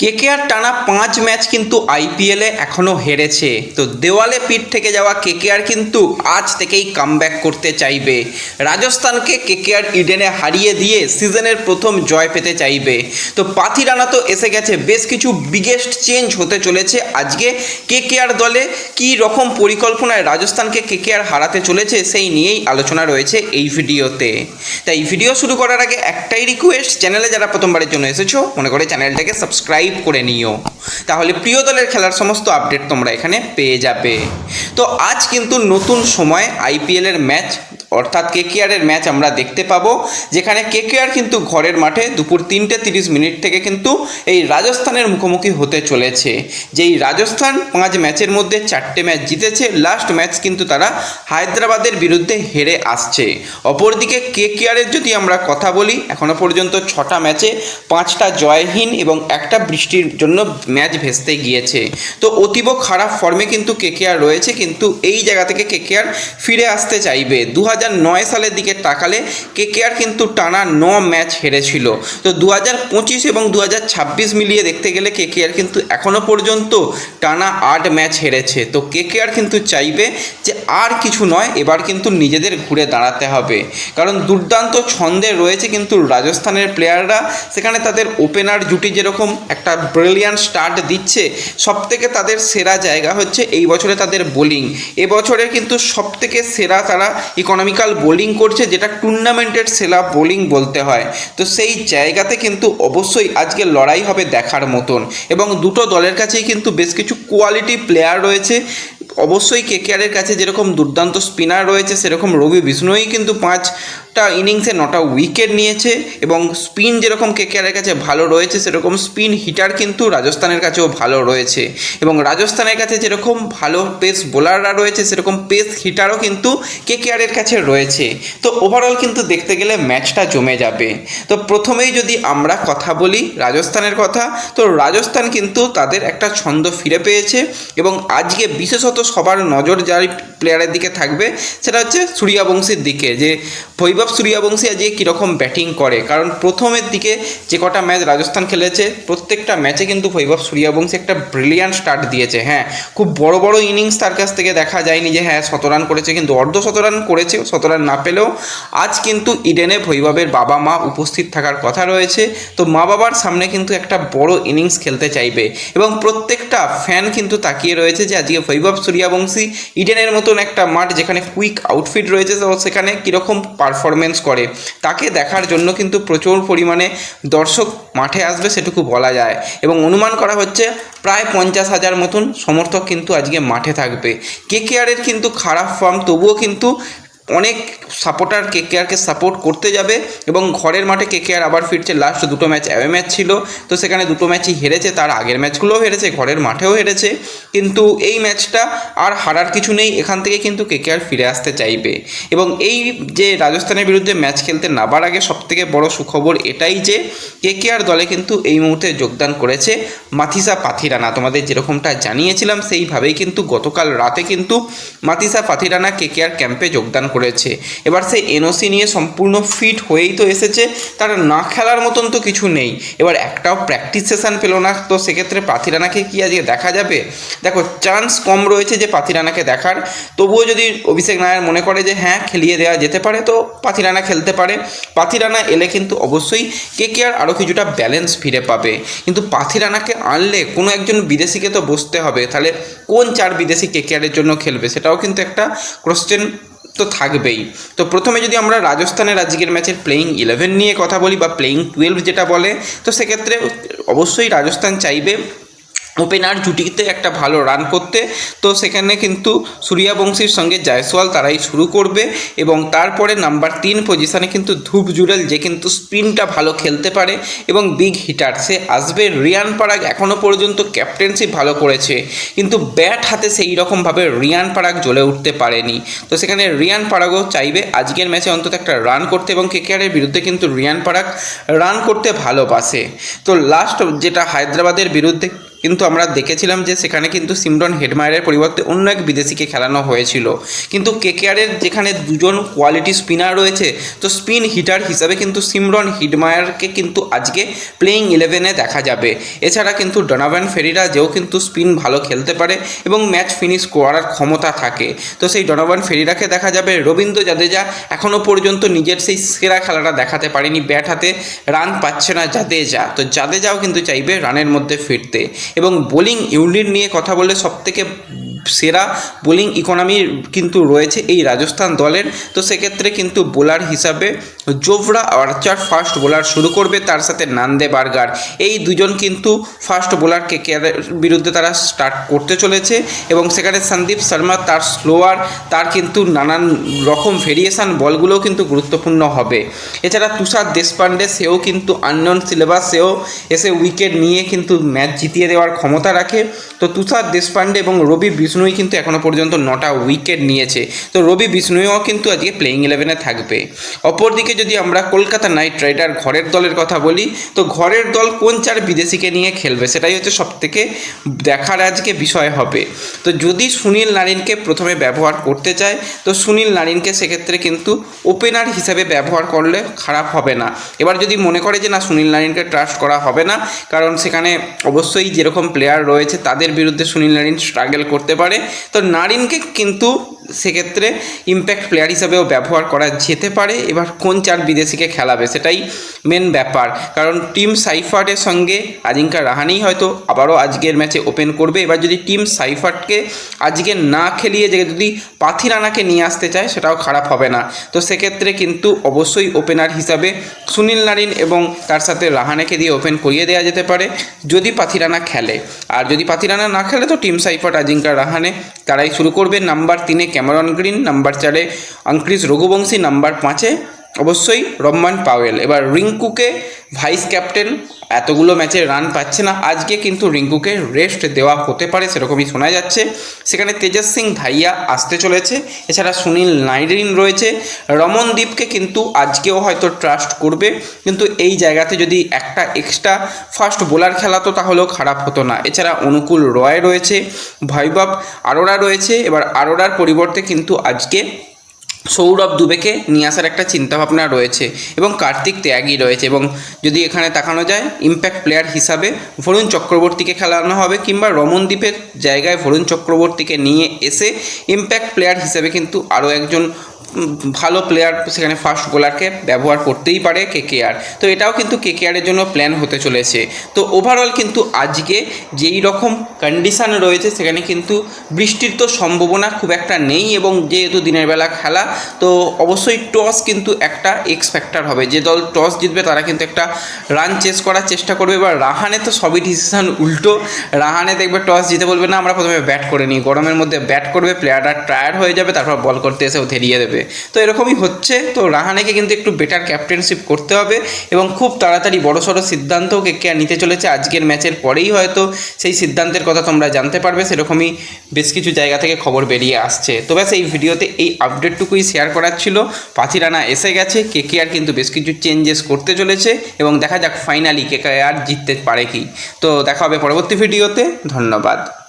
KKR টানা 5 match কিন্তু আইপিএলে এখনও হেরেছে। তো দেওয়ালে পিঠ থেকে যাওয়া কেকেআর কিন্তু আজ থেকেই কামব্যাক করতে চাইবে। রাজস্থানকে কেকেআর ইডেনে হারিয়ে দিয়ে সিজনের প্রথম জয় পেতে চাইবে। তো পাথিরানা তো এসে গেছে, বেশ কিছু বিগেস্ট চেঞ্জ হতে চলেছে আজকে কেকেআর দলে। কী রকম পরিকল্পনায় রাজস্থানকে কেকেআর হারাতে চলেছে সেই নিয়েই আলোচনা রয়েছে এই ভিডিওতে। তাই ভিডিও শুরু করার আগে একটাই রিকোয়েস্ট, চ্যানেলে যারা প্রথমবারের জন্য এসেছো মনে করে চ্যানেলটাকে সাবস্ক্রাইব করে নিও, তাহলে প্রিয় দলের খেলার সমস্ত আপডেট তোমরা এখানে পেয়ে যাবে। তো আজ কিন্তু নতুন সময় আইপিএলের ম্যাচ অর্থাৎ কেকেআরের ম্যাচ আমরা দেখতে পাবো, যেখানে কেকেআর কিন্তু ঘরের মাঠে দুপুর 3:30 থেকে কিন্তু এই রাজস্থানের মুখোমুখি হতে চলেছে। যেই রাজস্থান 5 ম্যাচের মধ্যে 4টে ম্যাচ জিতেছে, লাস্ট ম্যাচ কিন্তু তারা হায়দ্রাবাদের বিরুদ্ধে হেরে আসছে। অপরদিকে কেকেআরের যদি আমরা কথা বলি, এখনও পর্যন্ত 6টা ম্যাচে 5টা জয়হীন এবং একটা বৃষ্টির জন্য ম্যাচ ভেস্তে গিয়েছে। তো অতীব খারাপ ফর্মে কিন্তু কেকেআর রয়েছে, কিন্তু এই জায়গা থেকে কেকেআর ফিরে আসতে চাইবে। 2009 সালের দিকে তাকালে কেকেআর কিন্তু টানা 9 ম্যাচ হেরেছিল। তো 2025 এবং 2026 মিলিয়ে দেখতে গেলে কেকেআর কিন্তু এখনও পর্যন্ত টানা 8 ম্যাচ হেরেছে। তো কেকেআর কিন্তু চাইবে যে আর কিছু নয়, এবার কিন্তু নিজেদের ঘুরে দাঁড়াতে হবে, কারণ দুর্দান্ত ছন্দে রয়েছে কিন্তু রাজস্থানের প্লেয়াররা। সেখানে তাদের ওপেনার জুটি যেরকম একটা ব্রিলিয়ান্ট স্টার্ট দিচ্ছে, সবথেকে তাদের সেরা জায়গা হচ্ছে এই বছরে তাদের বোলিং। এবছরে কিন্তু সবথেকে সেরা তারা ইকোনমিক্যাল বোলিং করছে, যেটা টুর্নামেন্টের সেরা বোলিং বলতে হয়। তো সেই জায়গাতে কিন্তু অবশ্যই আজকে লড়াই হবে দেখার মতন, এবং দুটো দলের কাছেই কিন্তু বেশ কিছু কোয়ালিটি প্লেয়ার রয়েছে। অবশ্যই কেকেআরের কাছে যেরকম দুর্দান্ত স্পিনার রয়েছে, সেরকম রবি বিষ্ণুই কিন্তু 5টা ইনিংসে 9টা উইকেট নিয়েছে, এবং স্পিন যেরকম কেকেআরের কাছে ভালো রয়েছে, সেরকম স্পিন হিটার কিন্তু রাজস্থানের কাছেও ভালো রয়েছে। এবং রাজস্থানের কাছে যেরকম ভালো পেস বোলাররা রয়েছে, সেরকম পেস হিটারও কিন্তু কেকেআরের কাছে রয়েছে। তো ওভারঅল কিন্তু দেখতে গেলে ম্যাচটা জমে যাবে। তো প্রথমেই যদি আমরা কথা বলি রাজস্থানের কথা, তো রাজস্থান কিন্তু তাদের একটা ছন্দ ফিরে পেয়েছে, এবং আজকে বিশেষত সবার নজর যার প্লেয়ারের দিকে থাকবে সেটা হচ্ছে সূর্যবংশীর দিকে, যে বৈভব সূর্যবংশী আজকে কীরকম ব্যাটিং করে। কারণ প্রথমের দিকে যে কটা ম্যাচ রাজস্থান খেলেছে, প্রত্যেকটা ম্যাচে কিন্তু বৈভব সূর্যবংশী একটা ব্রিলিয়ান্ট স্টার্ট দিয়েছে। হ্যাঁ, খুব বড় বড় ইনিংস তার কাছ থেকে দেখা যায়নি যে হ্যাঁ 100 রান করেছে, কিন্তু অর্ধ 100 রান করেছে। 100 রান না পেলেও আজ কিন্তু ইডেনে বৈভবের বাবা মা উপস্থিত থাকার কথা রয়েছে। তো মা বাবার সামনে কিন্তু একটা বড় ইনিংস খেলতে চাইবে, এবং প্রত্যেকটা ফ্যান কিন্তু তাকিয়ে রয়েছে যে আজকে বৈভব সূর্যবংশী ইডেনের মতন একটা মাঠ যেখানে কুইক আউটফিট রয়েছে, তো সেখানে কীরকম পারফরমেন্স করে, তাকে দেখার জন্য কিন্তু প্রচুর পরিমাণে দর্শক মাঠে আসবে সেটুকু বলা যায়। এবং অনুমান করা হচ্ছে প্রায় 50,000 মতন সমর্থক কিন্তু আজকে মাঠে থাকবে। কেকেআরের কিন্তু খারাপ ফর্ম, তবুও কিন্তু অনেক সাপোর্টার কেকেআরকে সাপোর্ট করতে যাবে, এবং ঘরের মাঠে কেকেআর আবার ফিরছে। লাস্ট 2টো ম্যাচ অ্যাওয়ে ম্যাচ ছিল, তো সেখানে 2টো ম্যাচই হেরেছে, তার আগের ম্যাচগুলোও হেরেছে, ঘরের মাঠেও হেরেছে। কিন্তু এই ম্যাচটা আর হারার কিছু নেই, এখান থেকে কিন্তু কেকেআর ফিরে আসতে চাইবে। এবং এই যে রাজস্থানের বিরুদ্ধে ম্যাচ খেলতে নামার আগে সবথেকে বড় সুখবর এটাই যে কেকেআর দলে কিন্তু এই মুহূর্তে যোগদান করেছে মাথিসা পাথিরানা। তোমাদের যেরকমটা জানিয়েছিলাম সেইভাবেই কিন্তু গতকাল রাতে কিন্তু মাথিসা পাথিরানা কেকেআর ক্যাম্পে যোগদান করেছে। এবার সে এনওসি নিয়ে সম্পূর্ণ ফিট হয়েই তো এসেছে, তার না খেলার মতন তো কিছু নেই। এবার একটাও প্র্যাকটিস সেশন পেল না, তো সেক্ষেত্রে পাথিরানাকে কি আজকে দেখা যাবে? দেখো, চান্স কম রয়েছে যে পাথিরানাকে দেখার। তবুও যদি অভিষেক নায়ার মনে করে যে হ্যাঁ খেলিয়ে দেওয়া যেতে পারে, তো পাথিরানা খেলতে পারে। পাথিরানা এলে কিন্তু অবশ্যই কেকেআর আরও কিছুটা ব্যালেন্স ফিরে পাবে। কিন্তু পাথিরানাকে আনলে কোনো একজন বিদেশিকে তো বসতে হবে, তাহলে কোন 4 বিদেশি কেকেআরের জন্য খেলবে, সেটাও কিন্তু একটা কোশ্চেন তো থাকবেই। তো প্রথমে যদি আমরা রাজস্থানের আজকের ম্যাচের প্লেয়িং 11 নিয়ে কথা বলি, বা প্লেয়িং 12 যেটা বলে, তো সেক্ষেত্রে অবশ্যই রাজস্থান চাইবে ওপেনার জুটিতে একটা ভালো রান করতে। তো সেখানে কিন্তু সূর্যবংশীর সঙ্গে জয়সওয়াল তারাই শুরু করবে, এবং তারপরে নাম্বার 3 পজিশানে কিন্তু ধূপ জুড়েল, যে কিন্তু স্পিনটা ভালো খেলতে পারে এবং বিগ হিটার, সে আসবে। রিয়ান পরাগ এখনও পর্যন্ত ক্যাপ্টেন্সি ভালো করেছে, কিন্তু ব্যাট হাতে সেই রকমভাবে রিয়ান পরাগ জ্বলে উঠতে পারেনি। তো সেখানে রিয়ান পরাগও চাইবে আজকের ম্যাচে অন্তত একটা রান করতে, এবং কেকেআরের বিরুদ্ধে কিন্তু রিয়ান পরাগ রান করতে ভালোবাসে। তো লাস্ট যেটা হায়দ্রাবাদের বিরুদ্ধে কিন্তু আমরা দেখেছিলাম যে সেখানে কিন্তু সিমরন হেটমায়ারের পরিবর্তে অন্য এক বিদেশিকে খেলানো হয়েছিল। কিন্তু কেকেআরের যেখানে দুজন কোয়ালিটি স্পিনার রয়েছে, তো স্পিন হিটার হিসাবে কিন্তু সিমরন হেটমায়ারকে কিন্তু আজকে প্লেইং 11-এ দেখা যাবে। এছাড়া কিন্তু ডোনোভান ফেরেরা যেও কিন্তু স্পিন ভালো খেলতে পারে এবং ম্যাচ ফিনিশ করার ক্ষমতা থাকে, তো সেই ডোনোভান ফেরেরাকে দেখা যাবে। রবীন্দ্র জাদেজা এখনও পর্যন্ত নিজের সেই সেরা খেলাটা দেখাতে পারেনি, ব্যাট হাতে রান পাচ্ছে না জাদেজা, তো জাদেজাও কিন্তু চাইবে রানের মধ্যে ফিরতে। এবং বোলিং ইউনিট নিয়ে কথা বললে সবথেকে সেরা বোলিং ইকোনমি কিন্তু রয়েছে এই রাজস্থান দলের। তো সেক্ষেত্রে কিন্তু বোলার হিসাবে জোফরা আর্চার ফাস্ট বোলার শুরু করবে, তার সাথে নান্দে বার্গার, এই দুজন কিন্তু ফাস্ট বোলার কেকেআরের বিরুদ্ধে তারা স্টার্ট করতে চলেছে। এবং সেখানে সন্দীপ শর্মা তার স্লোয়ার, তার কিন্তু নানান রকম ভেরিয়েশান বলগুলোও কিন্তু গুরুত্বপূর্ণ হবে। এছাড়া তুষার দেশপান্ডে, সেও কিন্তু আননোন সিলেবাস, সেও এসে উইকেট নিয়ে কিন্তু ম্যাচ জিতিয়ে দেওয়ার ক্ষমতা রাখে। তো তুষার দেশপান্ডে এবং রবি বিষ্ণুই কিন্তু এখনও পর্যন্ত 9টা উইকেট নিয়েছে, তো রবি বিষ্ণুইও কিন্তু আজকে প্লেইং 11-এ থাকবে। অপরদিকে যদি আমরা কলকাতা নাইট রাইডার ঘরের দলের কথা বলি, তো ঘরের দল কোন 4 বিদেশিকে নিয়ে খেলবে সেটাই হচ্ছে সবথেকে দেখার আজকে বিষয় হবে। তো যদি সুনীল নারিনকে প্রথমে ব্যবহার করতে চায়, তো সুনীল নারিনকে সেক্ষেত্রে কিন্তু ওপেনার হিসাবে ব্যবহার করলে খারাপ হবে না। এবার যদি মনে করে যে না, সুনীল নারিনকে ট্রাস্ট করা হবে না, কারণ সেখানে অবশ্যই যেরকম প্লেয়ার রয়েছে তাদের বিরুদ্ধে সুনীল নারিন স্ট্রাগল করতে পারে, তো নারিনকে কিন্তু সেক্ষেত্রে ইম্প্যাক্ট প্লেয়ার হিসাবেও ব্যবহার করা যেতে পারে। এবার কোন 4 বিদেশিকে খেলাবে সেটাই মেন ব্যাপার, কারণ টিম সাইফার্টের সঙ্গে আজিঙ্কা রাহানেই হয়তো আবারও আজকের ম্যাচে ওপেন করবে। এবার যদি টিম সাইফার্টকে আজকে না খেলিয়ে যদি পাথিরানাকে নিয়ে আসতে চায় সেটাও খারাপ হবে না। তো সেক্ষেত্রে কিন্তু অবশ্যই ওপেনার হিসাবে সুনীল নারিন এবং তার সাথে রাহানেকে দিয়ে ওপেন করিয়ে দেওয়া যেতে পারে যদি পাথিরানা খেলে। আর যদি পাথিরানা না খেলে তো টিম সাইফার্ট, আজিঙ্কা রাহানে তারাই শুরু করবে। নাম্বার 3-এ ক্যামেরন গ্রিন, নাম্বার 4-এ অঙ্কুশ রঘুবংশী, নাম্বার 5-এ অবশ্যই রহমান পাওয়েল। এবার রিঙ্কুকে ভাইস ক্যাপ্টেন, এতগুলো ম্যাচে রান পাচ্ছে না, আজকে কিন্তু রিঙ্কুকে রেস্ট দেওয়া হতে পারে সেরকমই শোনা যাচ্ছে। সেখানে তেজস সিং ধাইয়া আসতে চলেছে। এছাড়া সুনীল নারিন রয়েছে। রমনদীপকে কিন্তু আজকেও হয়তো ট্রাস্ট করবে, কিন্তু এই জায়গাতে যদি একটা এক্সট্রা ফাস্ট বোলার খেলাতো তাহলেও খারাপ হতো না। এছাড়া অনুকূল রয় রয়েছে, বৈভব আরোরা রয়েছে। এবার আরোরার পরিবর্তে কিন্তু আজকে সৌরভ দুবেকে নিয়ে আসার একটা চিন্তাভাবনা রয়েছে এবং কার্তিক ত্যাগী রয়েছে। এবং যদি এখানে তাকানো যায় ইম্প্যাক্ট প্লেয়ার হিসাবে বরুণ চক্রবর্তীকে খেলানো হবে, কিংবা রমনদীপের জায়গায় বরুণ চক্রবর্তীকে নিয়ে এসে ইম্প্যাক্ট প্লেয়ার হিসাবে কিন্তু আরও একজন ভালো প্লেয়ার সেখানে ফাস্ট বোলারকে ব্যবহার করতেই পারে কেকেআর। তো এটাও কিন্তু কেকেআরের জন্য প্ল্যান হতে চলেছে। তো ওভারঅল কিন্তু আজকে যেই রকম কন্ডিশান রয়েছে সেখানে কিন্তু বৃষ্টির তো সম্ভাবনা খুব একটা নেই, এবং যেহেতু দিনের বেলা খেলা তো অবশ্যই টস কিন্তু একটা এক্স ফ্যাক্টর হবে। যে দল টস জিতবে তারা কিন্তু একটা রান চেস করার চেষ্টা করবে। এবার রাহানে তো সবই ডিসিশান উল্টো, রাহানে দেখবে টস জিতে বলবে না আমরা প্রথমে ব্যাট করে নিই, গরমের মধ্যে ব্যাট করবে, প্লেয়াররা টায়ার্ড হয়ে যাবে, তারপর বল করতে এসেও ধেরিয়ে দেবে। তো এরকমই হচ্ছে। তো রাহানেকে কিন্তু একটু বেটার ক্যাপ্টেনশিপ করতে হবে এবং খুব তাড়াতাড়ি বড়সড় সিদ্ধান্তও কেকেআর নিতে চলেছে। আজকের ম্যাচের পরেই হয়তো সেই সিদ্ধান্তের কথা তোমরা জানতে পারবে, সেরকমই বেশ কিছু জায়গা থেকে খবর বেরিয়ে আসছে। তো ব্যাস এই ভিডিওতে এই আপডেটটুকুই শেয়ার করার ছিল। পাথিরানা এসে গেছে, কেকেআর কিন্তু বেশ কিছু চেঞ্জেস করতে চলেছে এবং দেখা যাক ফাইনালি কেকেআর জিততে পারে কি। তো দেখা হবে পরবর্তী ভিডিওতে। ধন্যবাদ।